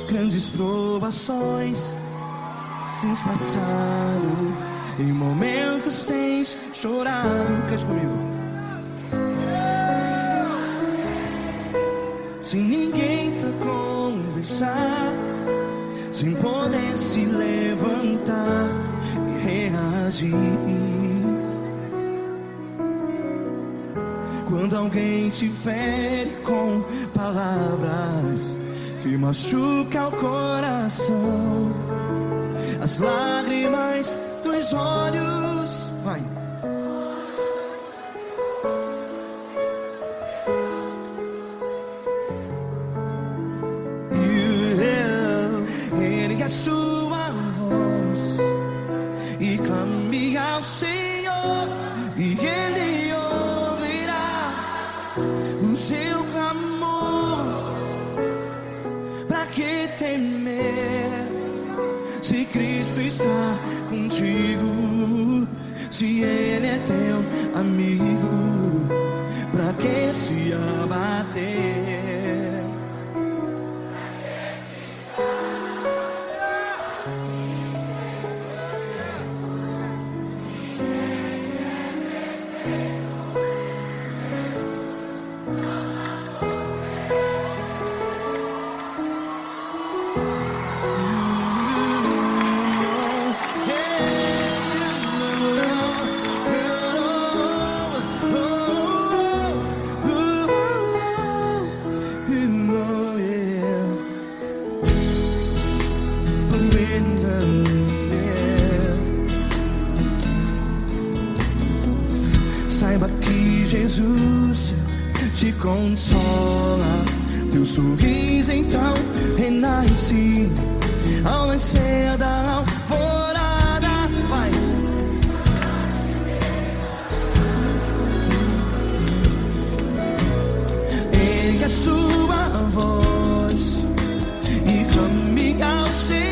Grandes provações tens passado, em momentos tens chorado. Cante comigo. Sem ninguém pra conversar, sem poder se levantar e reagir. Quando alguém te fere com palavras que machuca o coração, as lágrimas dos olhos, vai. Ergue a sua voz e clame ao Senhor, e Ele ouvirá o seu clamor. Pra que temer, se Cristo está contigo? Se Ele é teu amigo, pra que se abater? Saiba que Jesus te consola, teu sorriso então renasce ao nascer da alvorada. Vai. Ergue a sua voz e clame ao Senhor.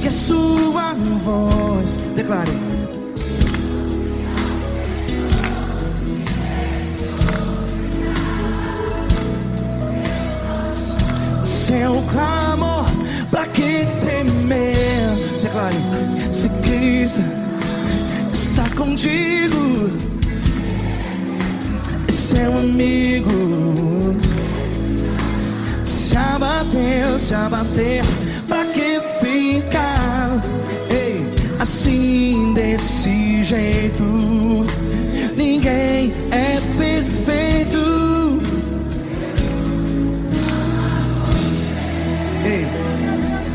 A sua voz, declare. Seu clamor, pra que temer? Declare. Se Cristo está contigo, é seu amigo. Se abater, pra que ficar, ei, assim desse jeito? Ninguém é perfeito. Ei,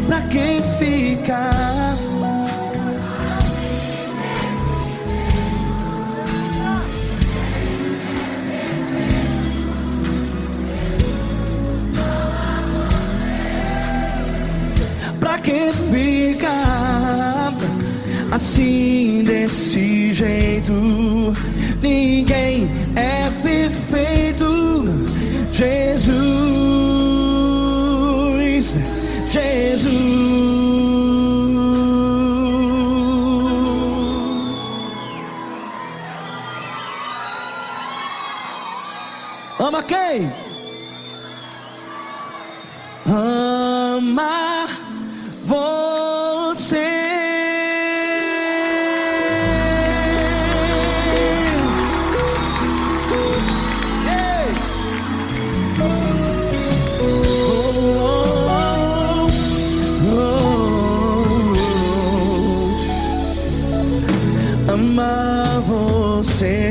pra que ficar? Pra Pra que ficar assim desse jeito? Ninguém é perfeito. Jesus, Jesus. Ama quem? Ama você. Ei! Ama você.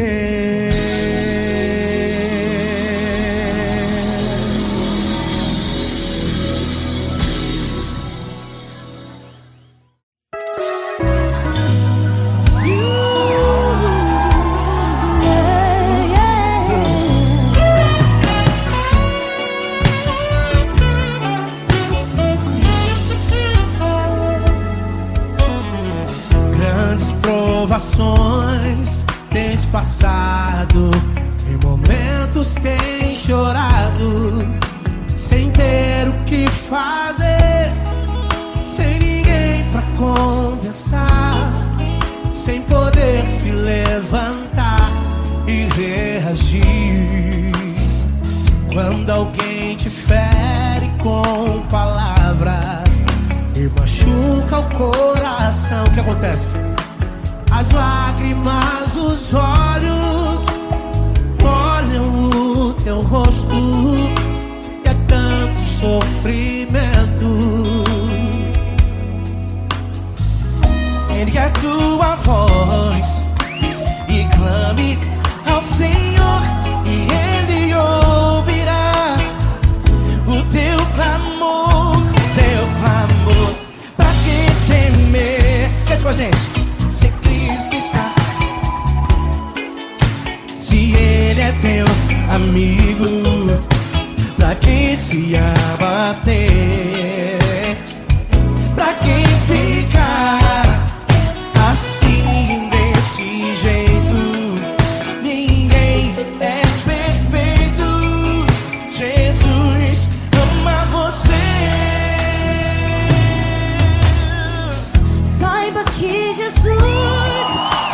Provações tens passado, em momentos tens chorado, sem ter o que fazer, sem ninguém pra conversar, sem poder se levantar e reagir. Quando alguém te fere com palavras e machuca o coração, o que acontece? As lágrimas, os olhos molham o teu rosto, e é tanto sofrimento. Ergue a tua voz e clame ao Senhor, e Ele ouvirá o teu clamor, teu clamor. Pra que temer? Cante com a gente. Se Ele é teu amigo, pra que se abater? Pra que ficar assim desse jeito? Ninguém é perfeito. Jesus ama você. Saiba que Jesus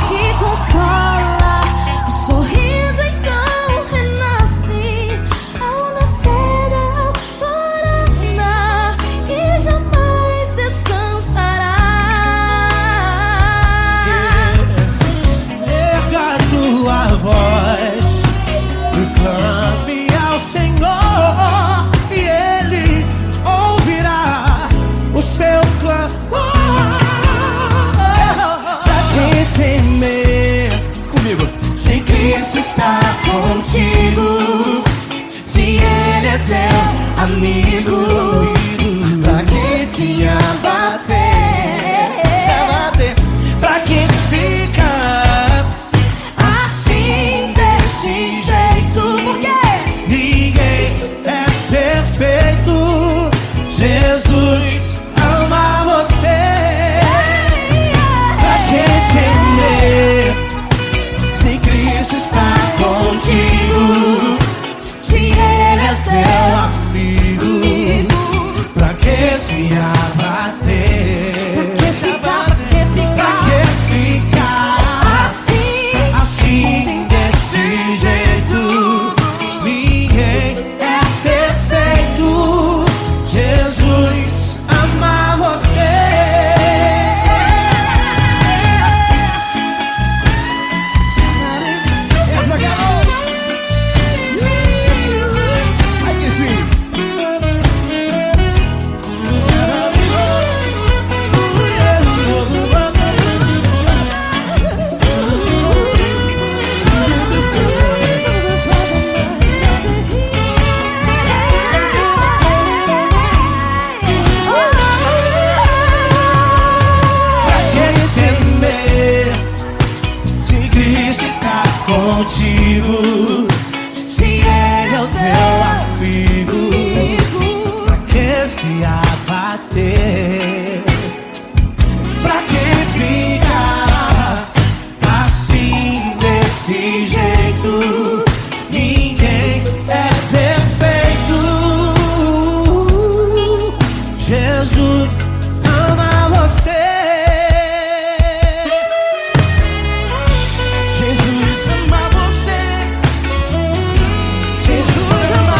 te consola. Clame ao Senhor e Ele ouvirá o seu clamor. Pra que temer? Comigo. Se Cristo está contigo, se Ele é teu amigo, pra que se abater? Se abater. Pra que ficar assim desse jeito? Jesus ama você. Pra que temer? Se Cristo está contigo, se Ele é teu amigo, pra que se abater? Pra que ficar assim desse jeito? Ninguém é perfeito. Jesus ama você. Essa garota. Ai, que sweet. Contigo, se Ele é o teu amigo, pra que se abater? Jesus ama você. Jesus ama você. Jesus ama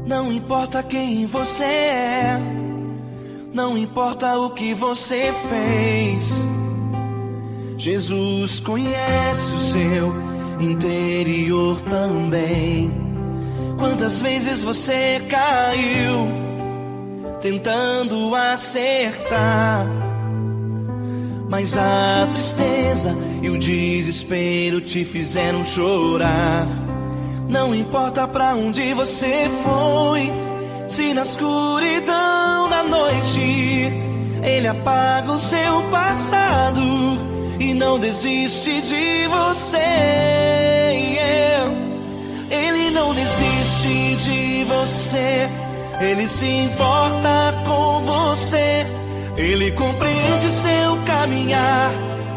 Não importa quem você é, não importa o que você fez, Jesus conhece o seu interior também. Quantas vezes você caiu tentando acertar, mas a tristeza e o desespero te fizeram chorar. Não importa pra onde você foi, se na escuridão da noite Ele apaga o seu passado e não desiste de você. Ele não desiste de você, Ele se importa com você, Ele compreende seu caminhar.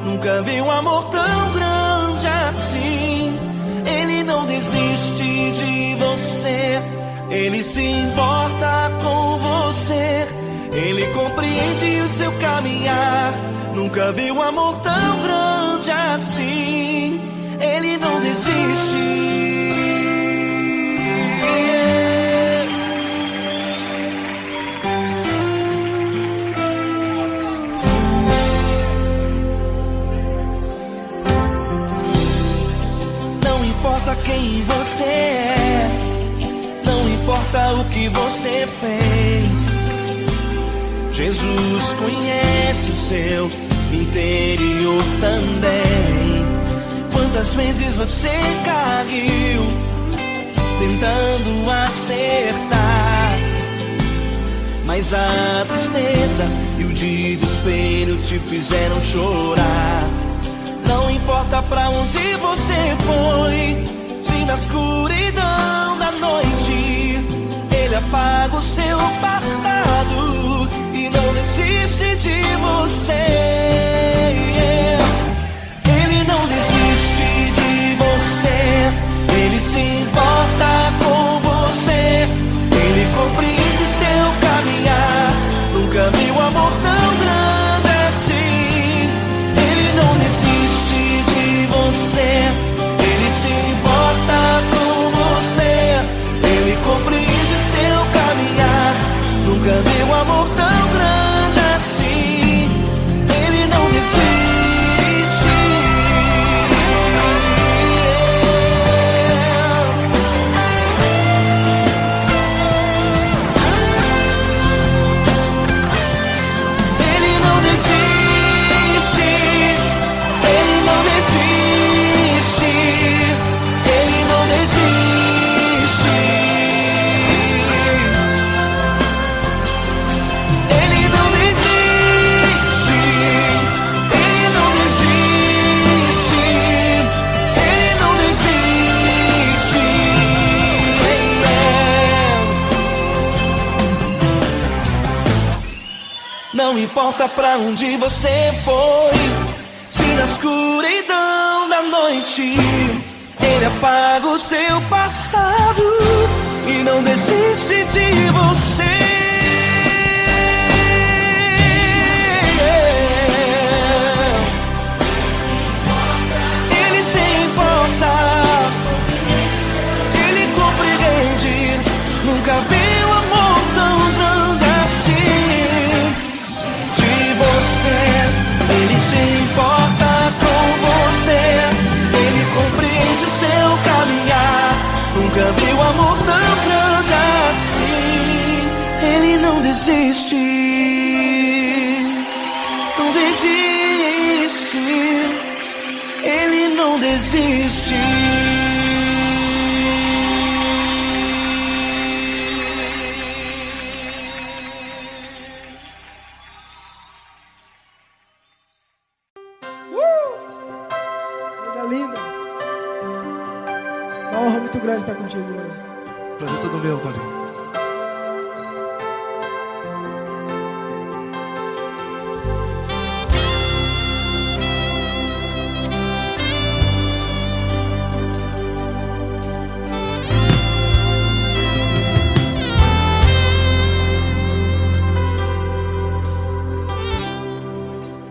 Nunca vi um amor tão grande assim. Ele não desiste de você, Ele se importa com você, Ele compreende o seu caminhar. Nunca vi um amor tão grande assim. Ele não desiste. Não importa quem você é, não importa o que você fez, Jesus conhece o seu interior também. Quantas vezes você caiu tentando acertar, mas a tristeza e o desespero te fizeram chorar. Não importa pra onde você foi, se na escuridão da noite Ele apaga o seu passado e não desiste de você. Ele não desiste de você, Ele se importa com você, Ele compreende seu caminhar. Nunca vi um amor tão grande assim. Ele não desiste de você, Ele se importa com você, Ele compreende seu caminhar. Nunca vi um amor tão grande assim. Ele não desiste. Ele não desiste. Ele não desiste. Ele não desiste. Ele não desiste. Ele não desiste. Ele não desiste. Não importa pra onde você foi, se na escuridão da noite Ele apaga o seu passado e não desiste de você. Ele se importa, Ele compreende. Nunca vi um amor tão grande assim. De você, Ele se importa com você, Ele compreende seu caminhar. Nunca vi um amor tão grande assim. não desiste. Coisa linda. Uma honra muito grande estar contigo hoje. Prazer todo meu, Paulinho.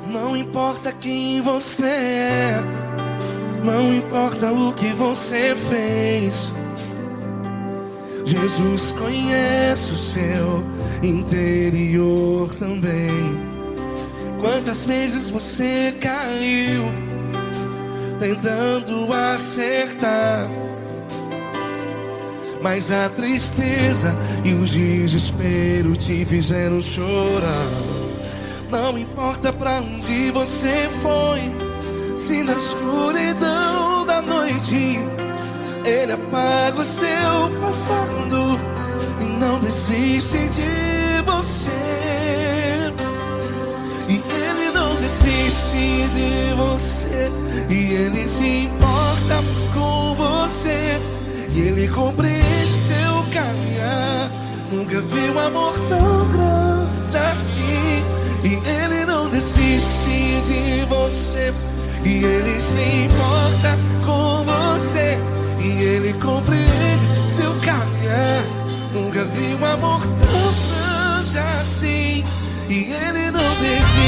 Não importa quem você é, não importa o que você fez, Jesus conhece o seu interior também. Quantas vezes você caiu tentando acertar, mas a tristeza e o desespero te fizeram chorar. Não importa pra onde você foi, se na escuridão da noite Ele apaga o seu passado e não desiste de você. E Ele não desiste de você, e Ele se importa com você, e Ele compreende seu caminhar. Nunca vi um amor tão grande assim. E Ele não desiste de você, e Ele se importa com você, e Ele compreende seu caminhar. Nunca vi um amor tão grande assim. E Ele não desiste.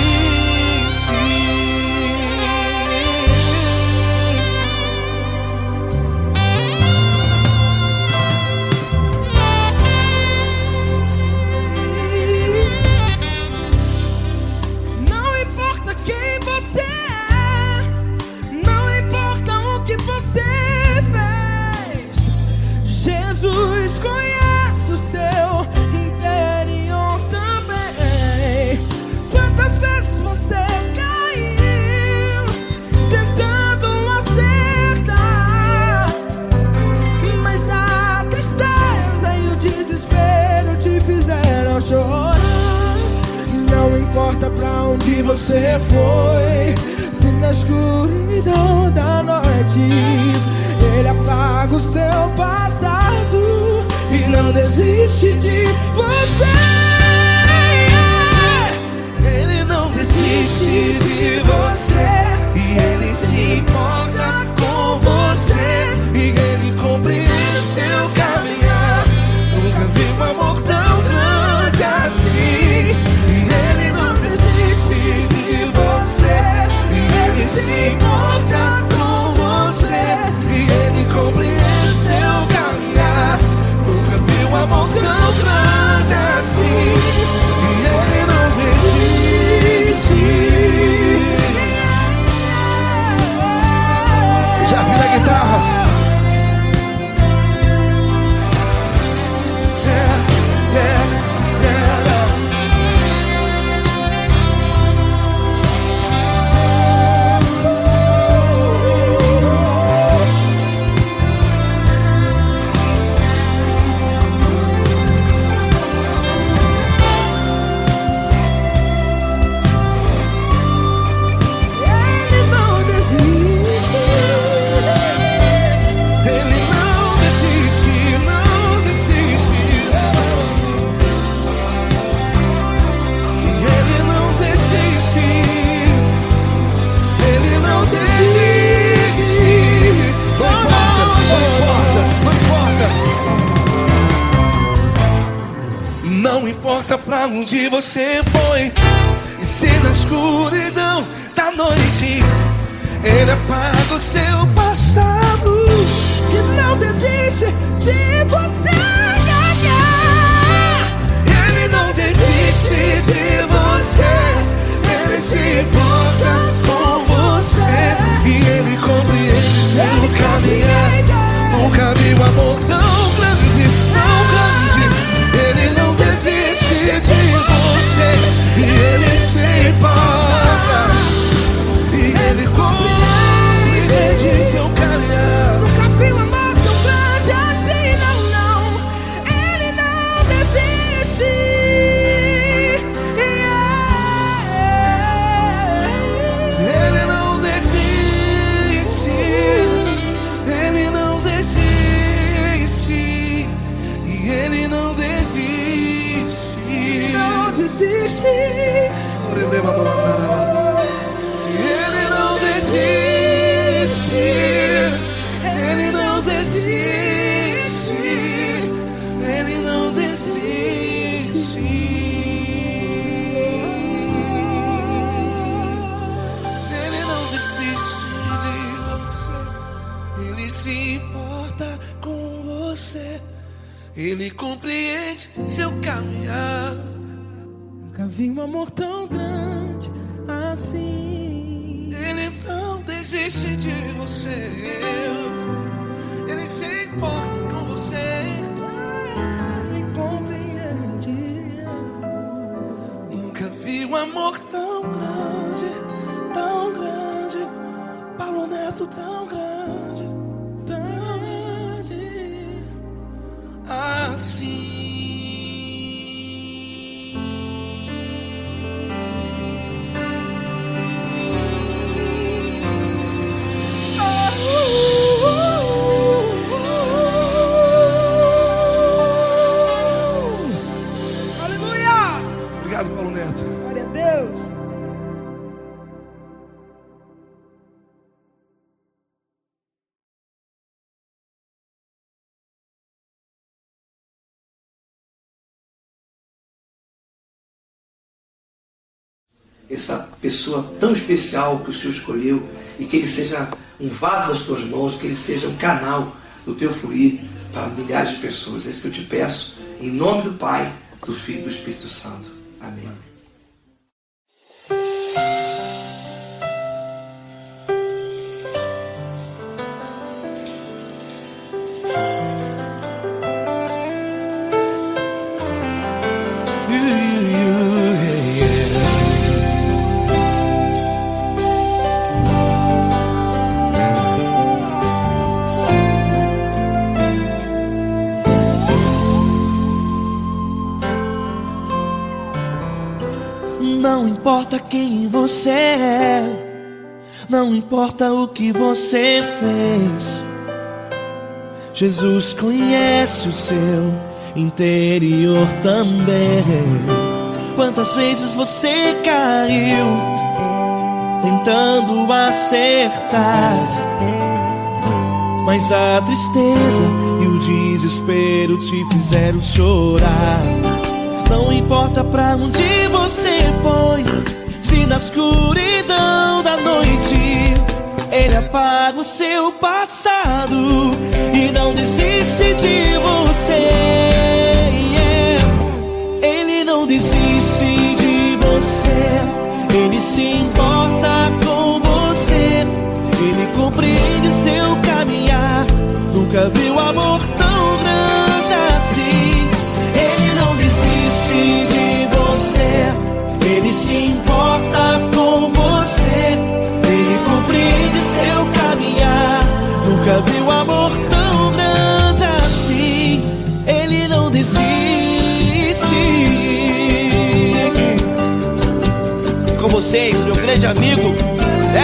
Jesus conhece o seu interior também. Quantas vezes você caiu tentando acertar, mas a tristeza e o desespero te fizeram chorar. Não importa pra onde você foi, se na escuridão da noite Ele apaga o seu passado e não desiste de você. Ele não desiste de você, e Ele se importa com você, e Ele compreende seu caminhar. Nunca vi um amor tão grande assim. E Ele não desiste de você, e Ele se importa com você, e Ele compreende seu caminhar. Nunca vi um amor tão grande assim. E Ele não desiste. Já vi na guitarra. Não importa pra onde você foi, e se na escuridão da noite Ele apaga o seu passado E não desiste de você. Ele não desiste de você, Ele se importa com você, e Ele compreende seu caminhar. Nunca vi um amor tão grande, tão grande. Ele não desiste de você, e Ele se importa, e Ele compreende Ele se importa com você. Ele compreende seu caminhar. Nunca vi um amor tão grande assim. Ele não desiste de você. Ele se importa com você. Ele compreende. Nunca vi um amor tão grande, tão grande. Paulo Neto tão grande, tão grande assim. Aleluia! Obrigado, Paulo Neto. Glória a Deus. Essa pessoa tão especial que o Senhor escolheu, e que ele seja um vaso das tuas mãos, que ele seja um canal do teu fluir para milhares de pessoas. É isso que eu te peço, em nome do Pai, do Filho e do Espírito Santo. Amém. Não importa quem você é, não importa o que você fez, Jesus conhece o seu interior também. Quantas vezes você caiu tentando acertar, mas a tristeza e o desespero te fizeram chorar. Não importa pra onde você foi, se na escuridão da noite Ele apaga o seu passado e não desiste de você. Ele não desiste de você. Ele se importa com você. Ele compreende seu caminhar. Nunca viu amor tão grande assim. Ele não desiste de você. Ele se importa com você. Ele compreende seu caminhar. Nunca viu amor tão grande assim. Ele não desiste. Com vocês, meu grande amigo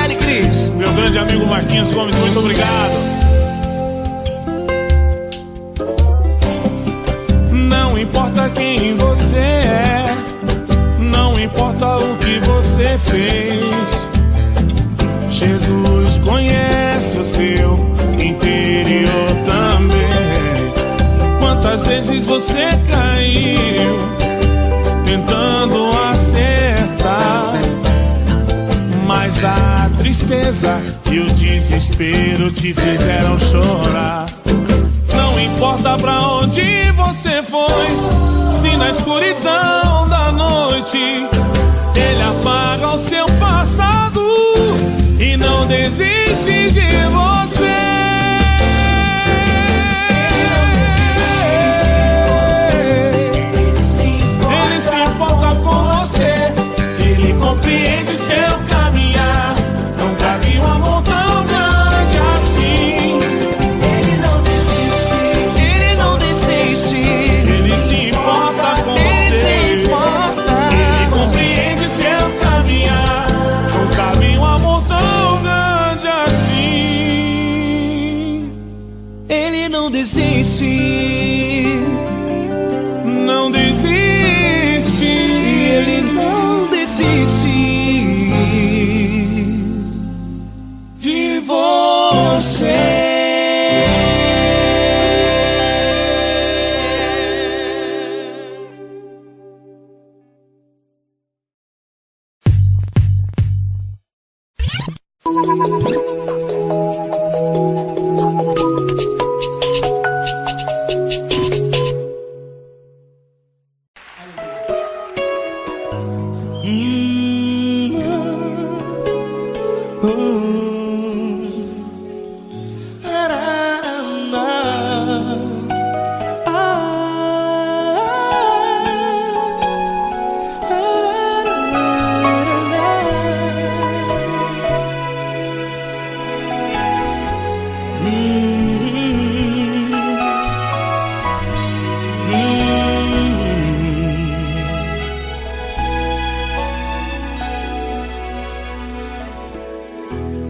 Eli Cris. Meu grande amigo Marquinhos Gomes, muito obrigado. Não importa quem você é, não importa o que você fez, Jesus conhece o seu interior também. Quantas vezes você caiu tentando acertar, mas a tristeza e o desespero te fizeram chorar. Não importa pra onde você foi, se na escuridão da noite Ele apaga o seu passado e não desiste de você. Ele se importa com você. Ele compreende seu caminhar. Nunca vi um amor tão grande assim. Ele não desiste. Ele não desiste. Ele se importa com você. Ele compreende seu caminhar. Nunca vi um amor tão grande assim. Ele não desiste. Não desiste. Ele não desiste De você.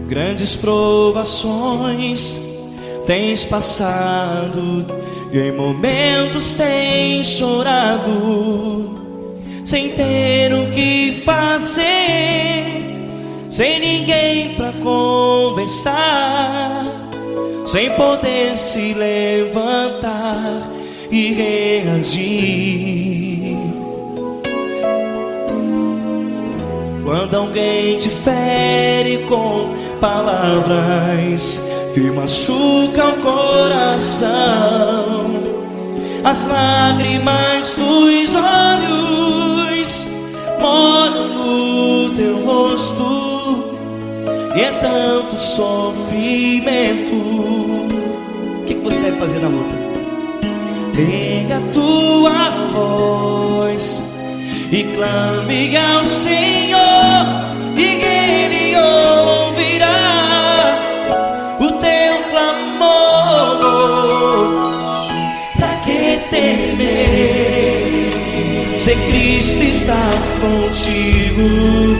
Grandes provações tens passado e em momentos tens chorado, sem ter o que fazer, sem ninguém pra conversar, sem poder se levantar e reagir. Quando alguém te fere com palavras que machucam o coração, as lágrimas dos olhos molham no teu rosto, e é tanto sofrimento. O que você deve fazer na luta? Pega a tua voz e clame ao Senhor, e Ele ouvirá o teu clamor. Pra que temer, se Cristo está contigo,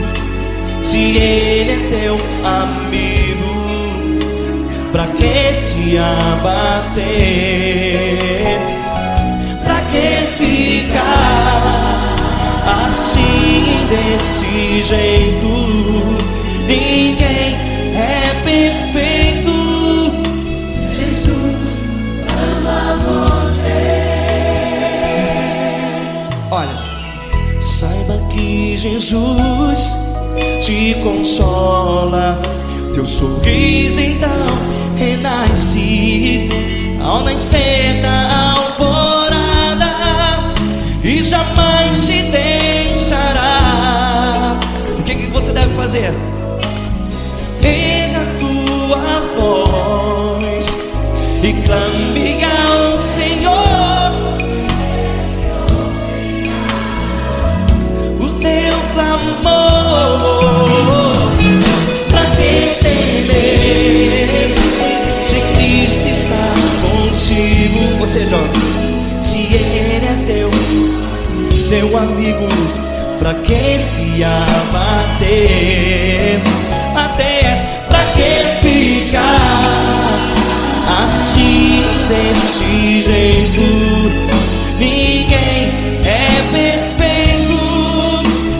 se Ele é teu amigo? Pra que se abater? Pra que ficar assim, desse jeito? Ninguém é perfeito. Jesus ama você. Olha, saiba que Jesus te consola, teu sorriso então renasce ao nascer da alvorada, e jamais te deixará. O que você deve fazer? Erga a tua voz e clame ao Senhor, o teu clamor. Pra que temer, se Cristo está contigo? Ou seja, se Ele é teu amigo, pra que se abater? Até pra que ficar assim, desse jeito? Ninguém é perfeito.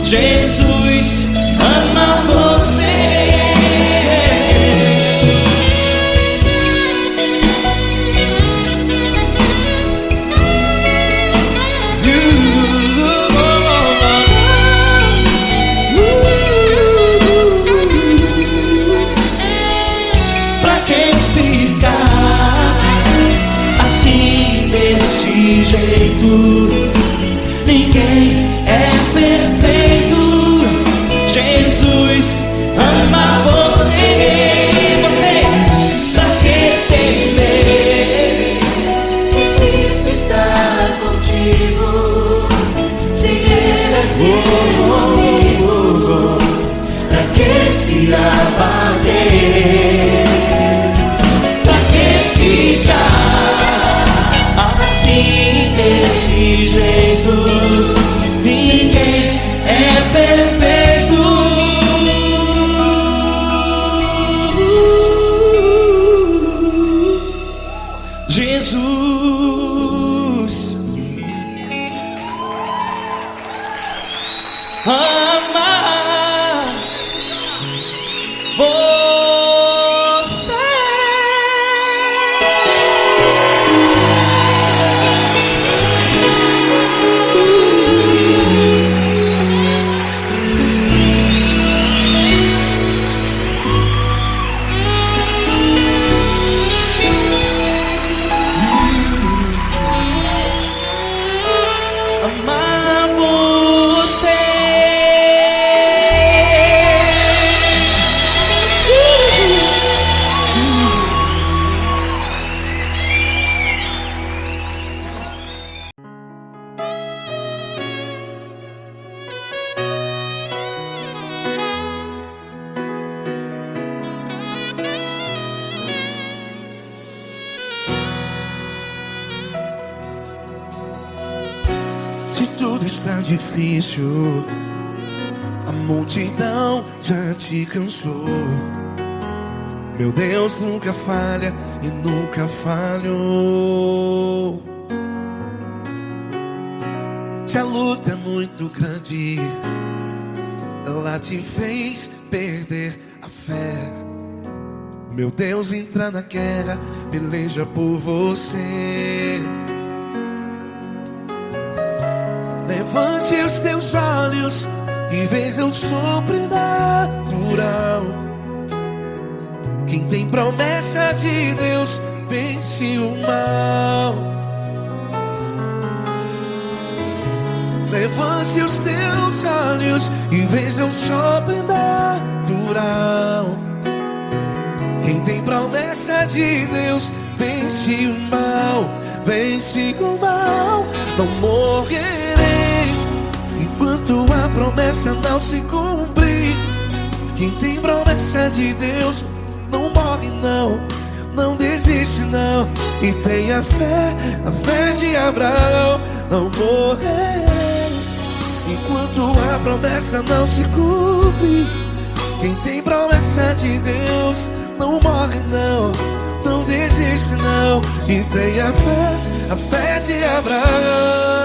Jesus ama você. Ninguém é perfeito. Jesus ama você. Você, pra que temer, se Cristo está contigo, se Ele é teu amigo? Pra que se abater? Pra que ficar assim, desse jeito? Ninguém é perfeito. Jesus ama você. Amar você. tudo está difícil, a multidão já te cansou. Meu Deus nunca falha e nunca falhou. Se a luta é muito grande, ela te fez perder a fé. Meu Deus entra na guerra, peleja por você. Levante os teus olhos e veja o sobrenatural. Quem tem promessa de Deus vence o mal. Levante os teus olhos e veja o sobrenatural. Quem tem promessa de Deus vence o mal. Vence o mal. Não morrerei enquanto a promessa não se cumprir. Quem tem promessa de Deus não morre não, não desiste não. E tenha fé, a fé de Abraão. Não morrerei enquanto a promessa não se cumpre. Quem tem promessa de Deus não morre não, não desiste não. E tenha fé, a fé de Abraão.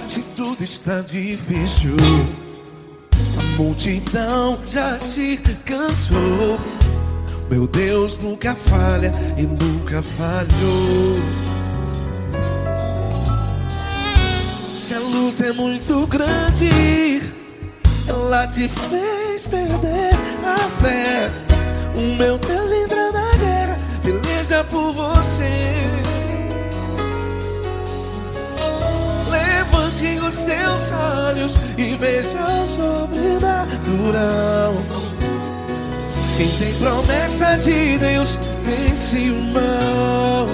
Se tudo está difícil, a multidão já te cansou. Meu Deus nunca falha e nunca falhou. Se a luta é muito grande, ela te fez perder a fé. O meu Deus entra na guerra, peleja por você. Levante os teus olhos e veja o sobrenatural. Quem tem promessa de Deus vence o mal.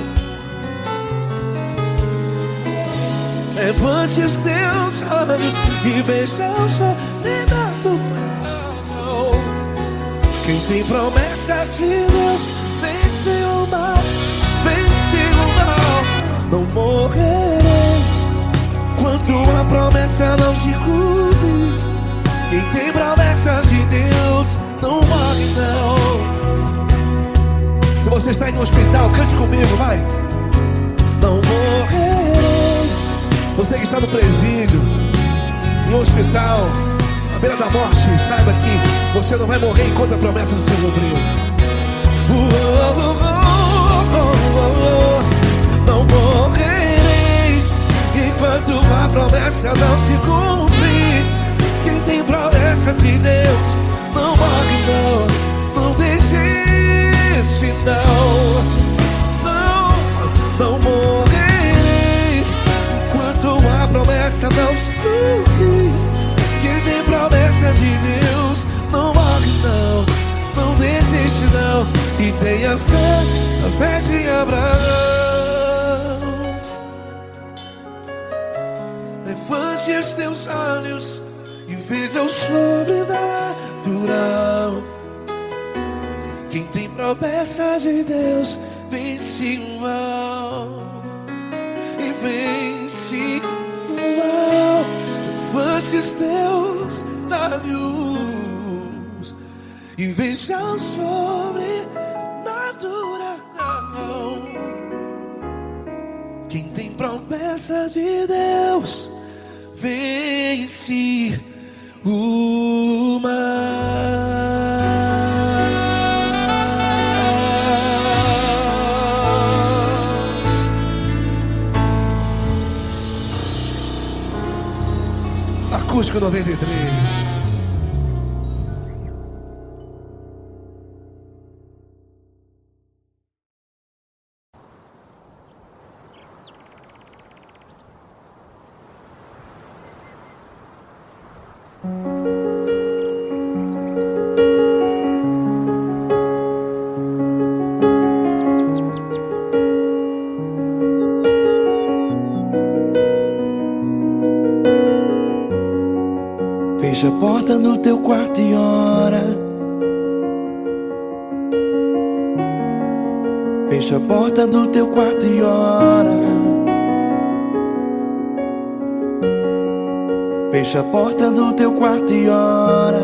Levante os teus olhos e veja o sobrenatural. Quem tem promessa de Deus vence o mal. Vence o mal. Não morrerei enquanto a promessa não se cumpre. Quem tem promessa de Deus não morre não. Se você está no hospital, cante comigo, vai. Não morrerei. Você que está no presídio, em um hospital, à beira da morte, saiba que você não vai morrer enquanto a promessa não se cumprir. Não morrerei enquanto a promessa não se cumprir. Quem tem promessa de Deus não morre não, não desiste não. Não morrerei enquanto a promessa não se cumprir. Quem tem promessa de Deus não morre não, não desiste não. E tenha fé, a fé de Abraão. Levante os teus olhos e veja o sobrenatural. Quem tem promessa de Deus vence o mal. E vence o mal. Levante os teus olhos e veja o sobrenatural. Quem tem promessa de Deus vence o mal. Acústico 93. Fecha a porta do teu quarto e ora. Fecha a porta do teu quarto e ora. Fecha a porta do teu quarto e ora.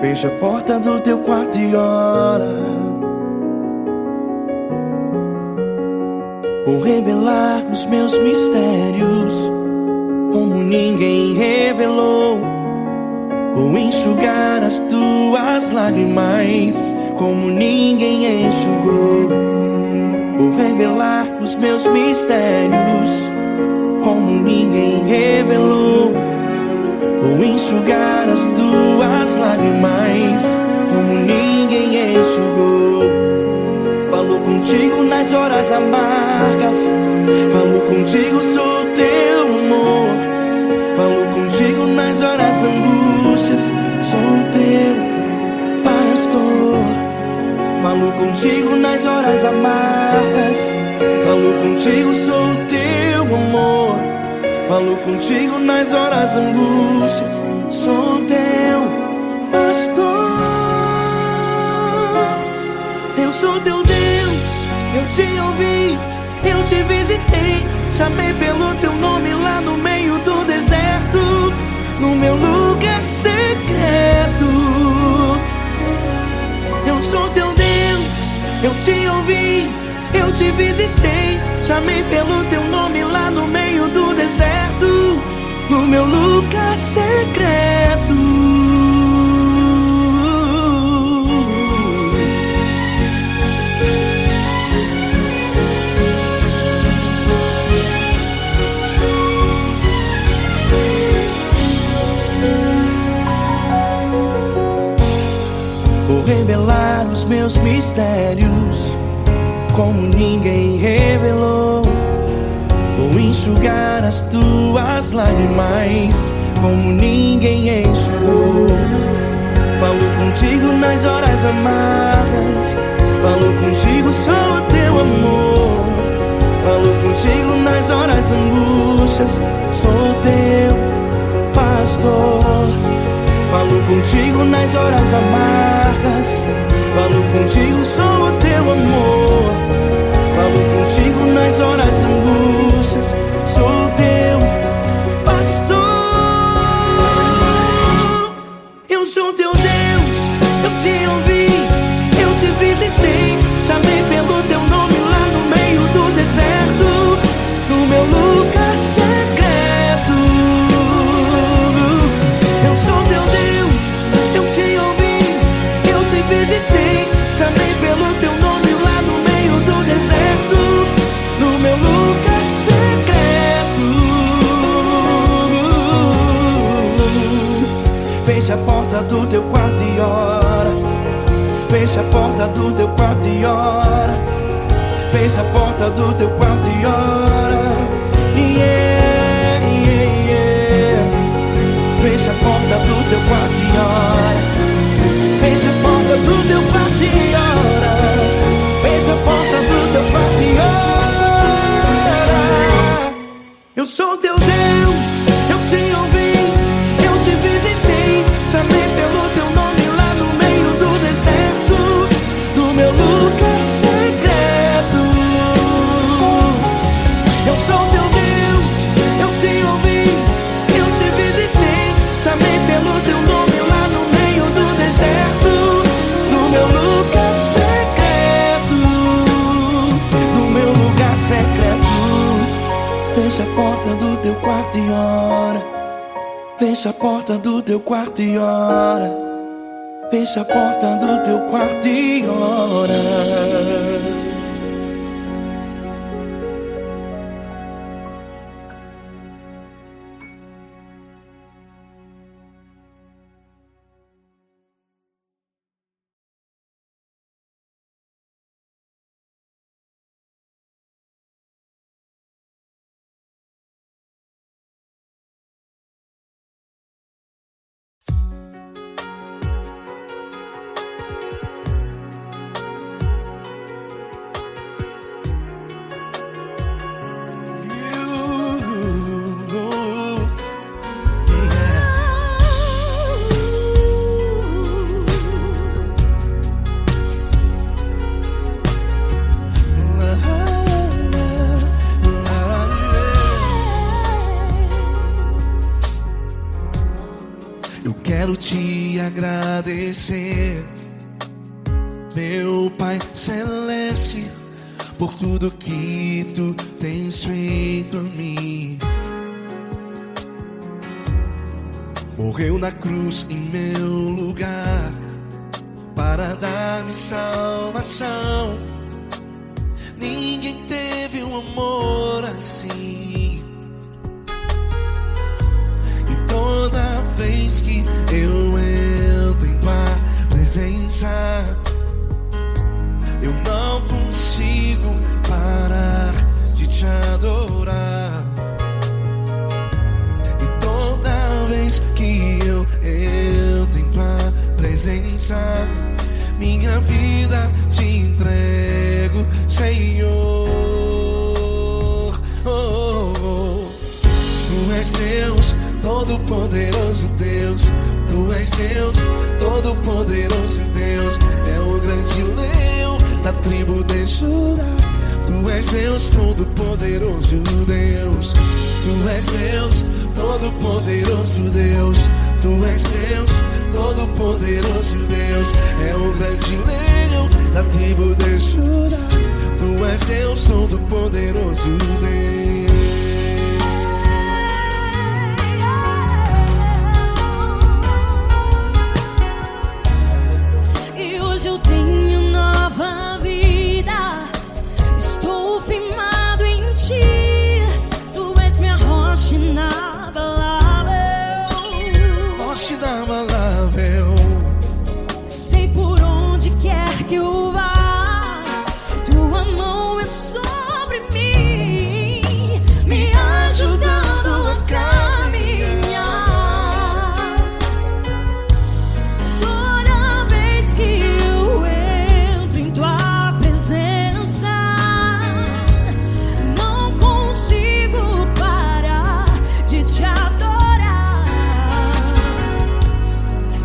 Fecha a porta do teu quarto e ora. Vou revelar os meus mistérios como ninguém revelou. Vou enxugar as tuas lágrimas como ninguém enxugou. Vou revelar os meus mistérios como ninguém revelou. Vou enxugar as tuas lágrimas como ninguém enxugou. Falou contigo nas horas amargas, falou contigo, sou teu amor. Falou contigo nas horas angústias, sou teu pastor. Falou contigo nas horas amargas, falou contigo, sou teu amor. Falou contigo nas horas angústias, sou teu pastor. Eu sou teu Deus, eu te ouvi, eu te visitei. Chamei pelo teu nome lá no meio do deserto, no meu lugar secreto. Eu sou teu Deus, eu te ouvi, eu te visitei. Chamei pelo teu nome lá no meio do deserto, no meu lugar secreto. Vou revelar os meus mistérios como ninguém revelou. Vou enxugar as tuas lágrimas como ninguém enxugou. Falou contigo nas horas amargas, falou contigo, sou teu amor. Falou contigo nas horas angústias, sou teu pastor. Falou contigo nas horas amargas, falou contigo, sou o teu amor. Falou contigo nas horas angústias, sou teu pastor. Eu sou teu Deus, eu te ouvi, eu te visitei. Chamei pelo teu nome lá no meio do deserto, no meu lugar secreto. Eu sou teu Deus, eu te ouvi, eu te visitei. Chamei pelo teu nome lá no meio do deserto, no meu lugar secreto. Fecha a porta do teu quarto e ora. Fecha a porta do teu quarto e ora. Fecha a porta do teu quarto e ora. Yeah, yeah, yeah. Fecha a porta do teu quarto e ora. Fecha a porta do teu quarto e ora. Fecha a porta do teu quarto e ora. Eu sou teu Deus, eu te ouvi, eu te visitei. Chamei pelo teu nome lá no meio do deserto, no meu lugar secreto. Eu sou teu Deus, eu te ouvi, eu te visitei. Chamei pelo teu nome lá no meio do deserto, no meu lugar secreto, no meu lugar secreto. Fecha a porta do teu quarto e ora. Fecha a porta do teu quarto e ora. Fecha a porta do teu quarto e ora. quero te agradecer, meu Pai Celeste, por tudo que tu tens feito a mim. Morreu na cruz em meu lugar para dar-me salvação. Ninguém teve um amor assim. E toda vez que eu entro em tua presença, eu não consigo parar de te adorar. E toda vez que eu entro em tua presença, minha vida te entrego, Senhor. Oh, oh, oh. Tu és Deus, Todo-Poderoso Deus. Tu és Deus, Todo-Poderoso Deus. É o grande leão da tribo de Judá. Tu és Deus, Todo-Poderoso Deus. Tu és Deus, Todo-Poderoso Deus. Tu és Deus, Todo-Poderoso Deus. É o grande leão da tribo de Judá. Tu és Deus, Todo-Poderoso Deus. E hoje eu tenho nova vida. Estou firmado em ti. Tu és minha rocha inabalável. Rocha inabalável. Sei por onde quer que eu vá, tua mão é sobre mim, me ajudando a caminhar. Toda vez que eu entro em tua presença, não consigo parar de te adorar.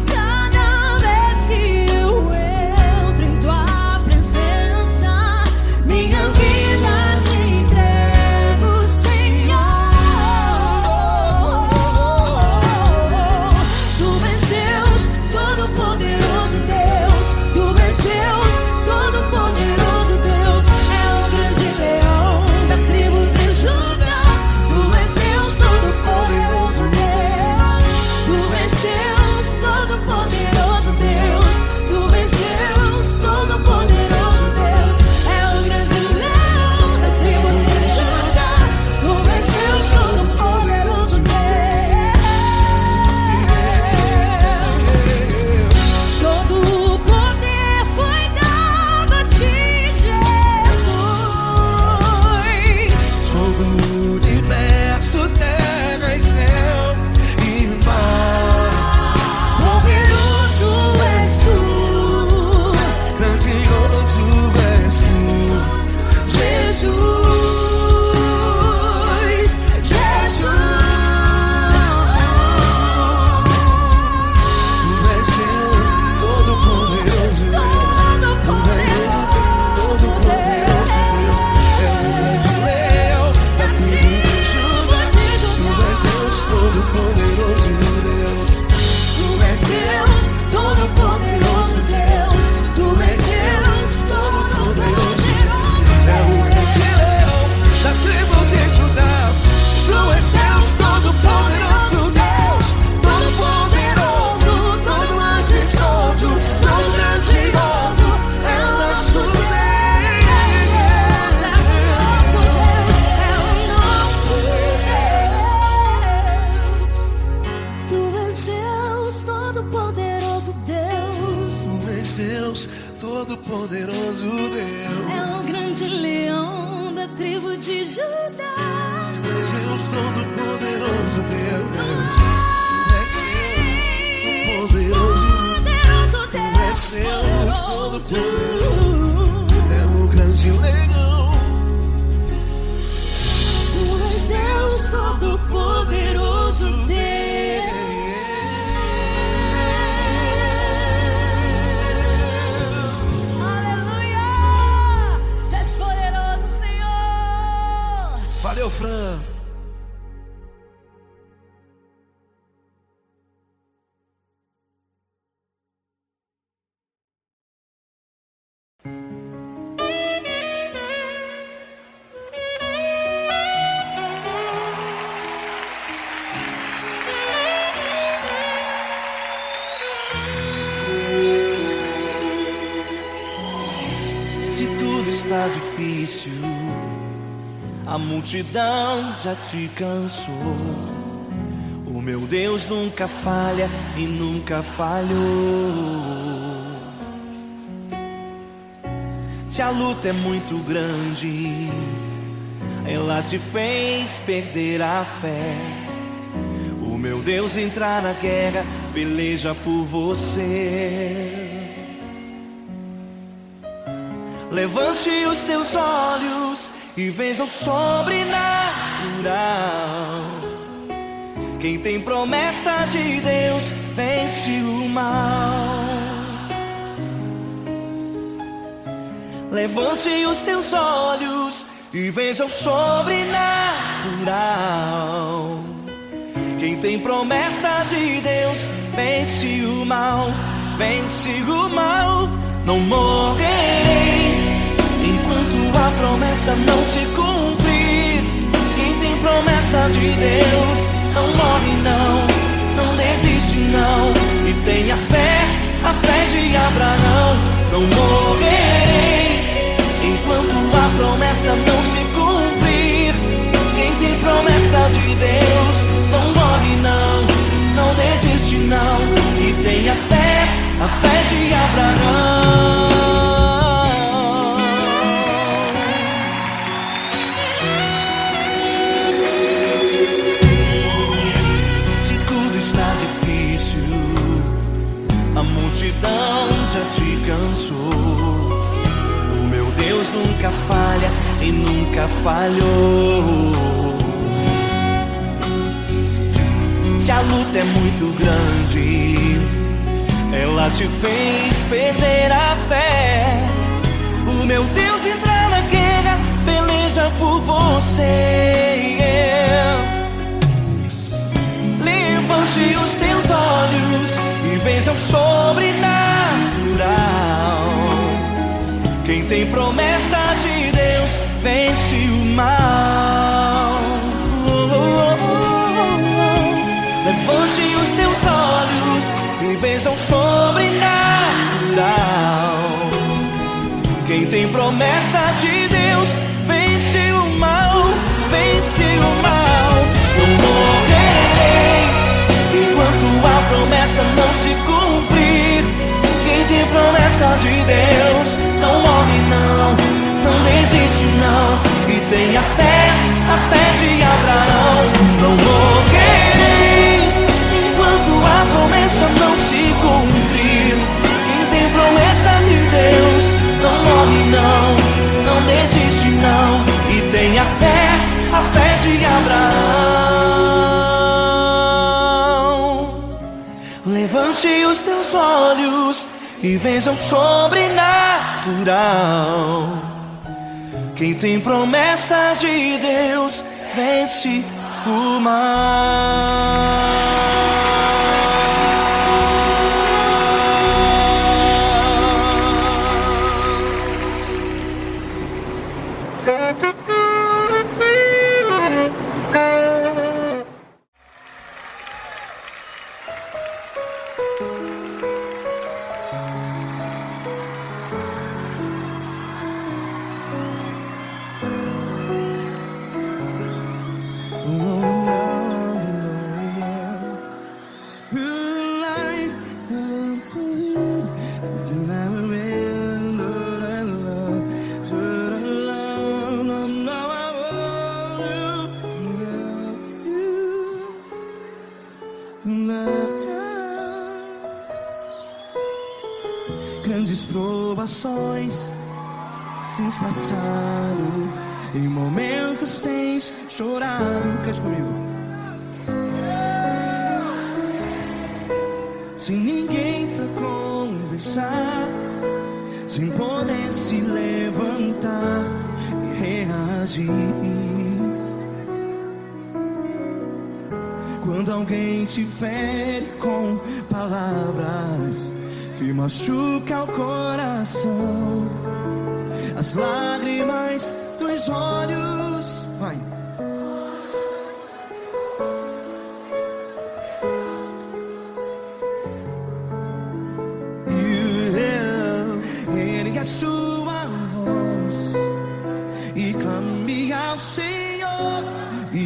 Cada vez que eu entro em tua presença, minha vida te entrego, Senhor. Tu és Deus, Todo-Poderoso Deus. Tu és Deus, Todo-Poderoso Deus. É o grande leão da tribo de Judá. Tu és Deus, Todo-Poderoso Deus. Tu és Deus, Todo-Poderoso Deus. Tu és Deus, Todo-Poderoso Deus. É o grande leão da tribo de Judá. Tu és Deus, Todo-Poderoso Deus. Todo o poder foi dado a ti, Jesus. Todo o universo, terra e céu e mar. Poderoso és tu, Grandioso és tu, Jesus. Jesus. Tu és Deus, Todo-Poderoso Deus. Tu és Deus, Todo-Poderoso Deus. É o grande leão da tribo de Judá. Tu és Deus, Todo-Poderoso Deus. Tu és Deus, Todo-Poderoso Deus. Tu és Deus, Todo-Poderoso. É o grande leão da tribo de Judá. Tu és Deus, Todo-Poderoso Deus. Todo-Poderoso, todo majestoso, todo grandioso. É o nosso Deus. Nosso Deus é o nosso Deus. Tu és Deus, Todo-Poderoso Deus. Tu és Deus, Todo-Poderoso Deus. É o grande leão da tribo de Judá. Tu és Deus, Todo-Poderoso Deus. Tu és Deus, Todo-Poderoso. Poderoso Deus. Tu és Deus, Todo-Poderoso. É o grande leão. Tu és Deus, Todo-Poderoso Deus. Aleluia! Tu és poderoso, Senhor. Valeu, Fran. difícil, a multidão já te cansou. O meu Deus nunca falha e nunca falhou. Se a luta é muito grande, ela te fez perder a fé. O meu Deus entrar na guerra, peleja por você. Levante os teus olhos e veja o sobrenatural. Quem tem promessa de Deus vence o mal. Levante os teus olhos e veja o sobrenatural. Quem tem promessa de Deus vence o mal, vence o mal. Não morrerei enquanto a promessa não se cumprir. Quem tem promessa de Deus não morre não, não desiste não. E tenha fé, a fé de Abraão. Não morrerei enquanto a promessa não se cumprir. Quem tem promessa de Deus não morre não, não desiste não. E tenha fé, a fé de Abraão. Se tudo está difícil, a multidão já te cansou. O meu Deus nunca falha e nunca falhou. Se a luta é muito grande, ela te fez perder a fé. O meu Deus entrar na guerra, peleja por você. Levante os teus olhos e veja o sobrenatural. Quem tem promessa de Deus vence o mal. Levante os teus olhos e veja o sobrenatural. Quem tem promessa de Deus vence o mal, vence o mal. Não morrerei enquanto a promessa não se cumprir. Quem tem promessa de Deus não morre não, não desiste não. E tenha fé, a fé de Abraão. Não morrerei enquanto a promessa não se cumprir. Quem tem promessa de Deus não morre não, não desiste não. E tenha fé, a fé de Abraão. Levante os teus olhos e veja o sobrenatural. Quem tem promessa de Deus vence o mal. Grandes provações tens passado, em momentos tens chorado. Cante comigo. Sem ninguém pra conversar, sem poder se levantar e reagir. Quando alguém te fere com palavras que machuca o coração, as lágrimas dos olhos, vai. Ergue a sua voz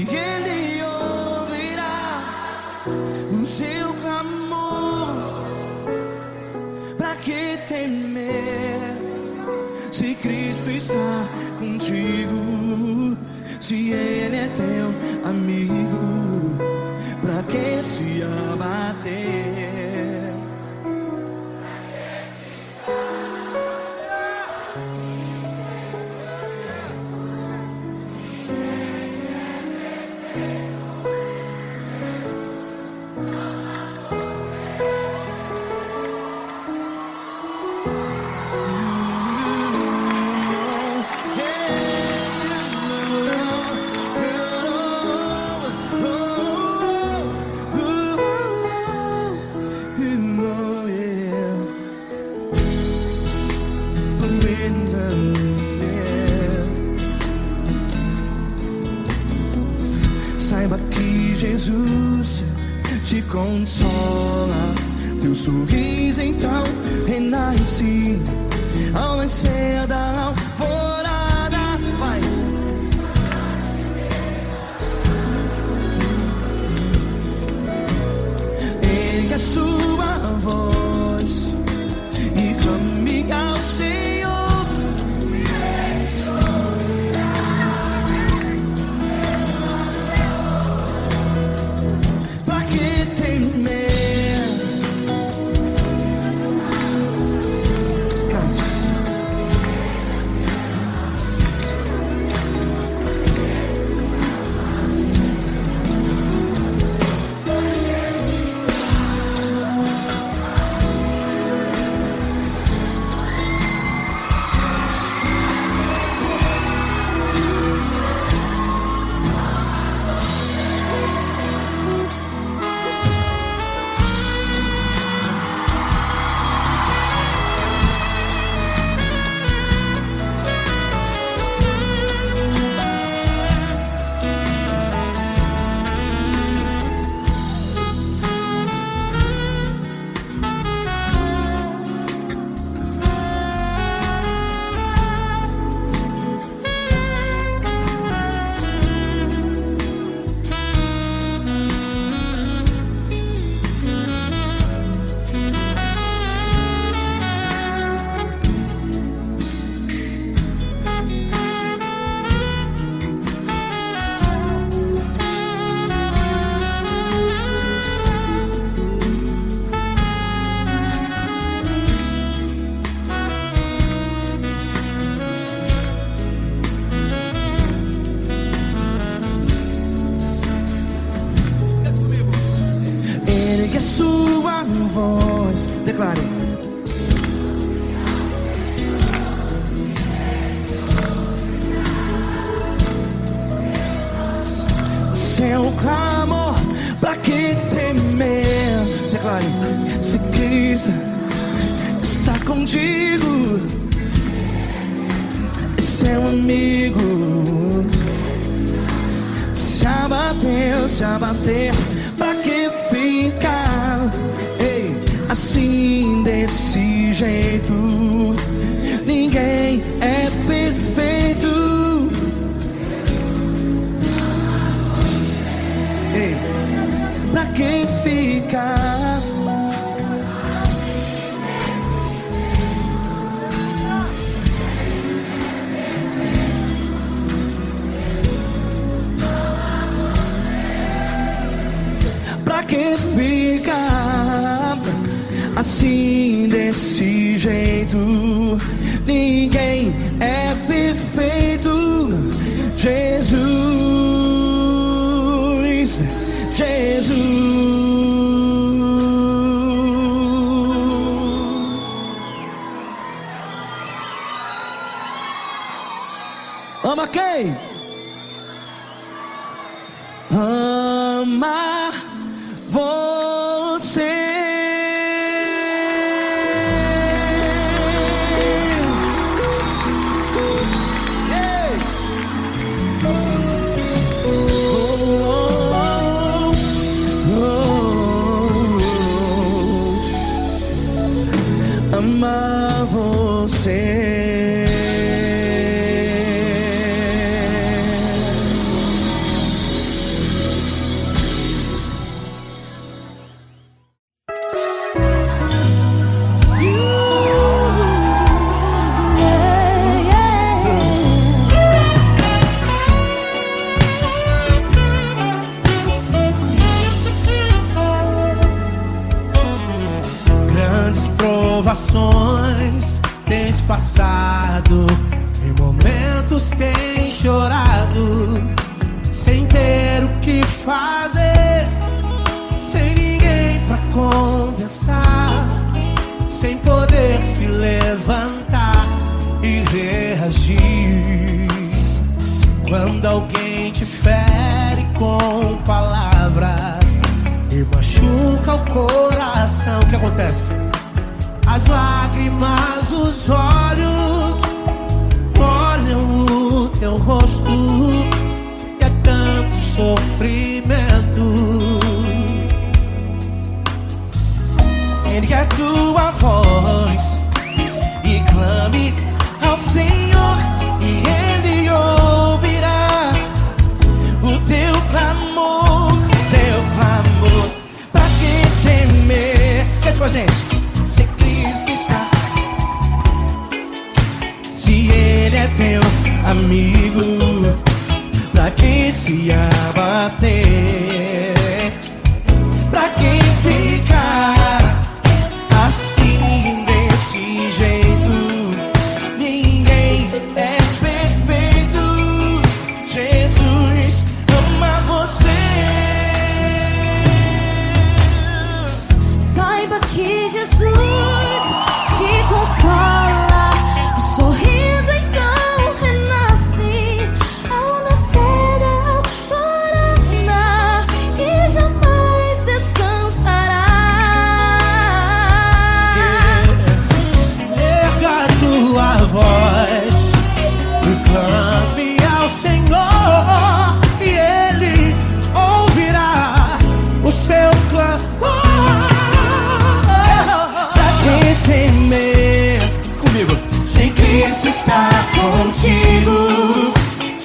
e Ele ouvirá o seu clamor. Pra que temer se Cristo está contigo? Se Ele é teu amigo, pra que se abater? Saiba que Jesus te consola, teu sorriso então renasce ao nascer da alvorada. Vai. Ergue a sua voz e clame ao Senhor. Pra que temer? Cante. Ergue a sua voz, declare. Seu clamor, pra que temer? Declare. Se Cristo está contigo, é seu amigo. Se abater, pra que ficar, ei, assim desse jeito? Ninguém é perfeito. Ei, pra que ficar? Pra que ficar assim desse jeito? Ninguém é perfeito. Jesus, Jesus. Ama quem? Ama você. Ei! Ama você. passado, em momentos tem chorado, sem ter o que fazer, sem ninguém pra conversar, sem poder se levantar e reagir. Quando alguém te fere com palavras e machuca o coração, o que acontece? As lágrimas, os olhos molham o teu rosto e é tanto sofrimento. Ergue a tua voz e clame ao Senhor, e Ele ouvirá o teu clamor, pra que temer? Cante com a gente. Se Cristo está, se Ele é teu amigo, pra que se abater? Pra quem ficar assim desse jeito? Ninguém é perfeito. Jesus ama você. Saiba que Jesus te consola, o sorriso então renasce ao nascer da alvorada e jamais descansará. Erga a tua voz e clame ao Senhor, e Ele ouvirá o seu clamor. Pra que temer? Comigo. Se Cristo está contigo,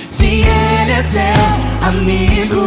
se Ele é teu amigo,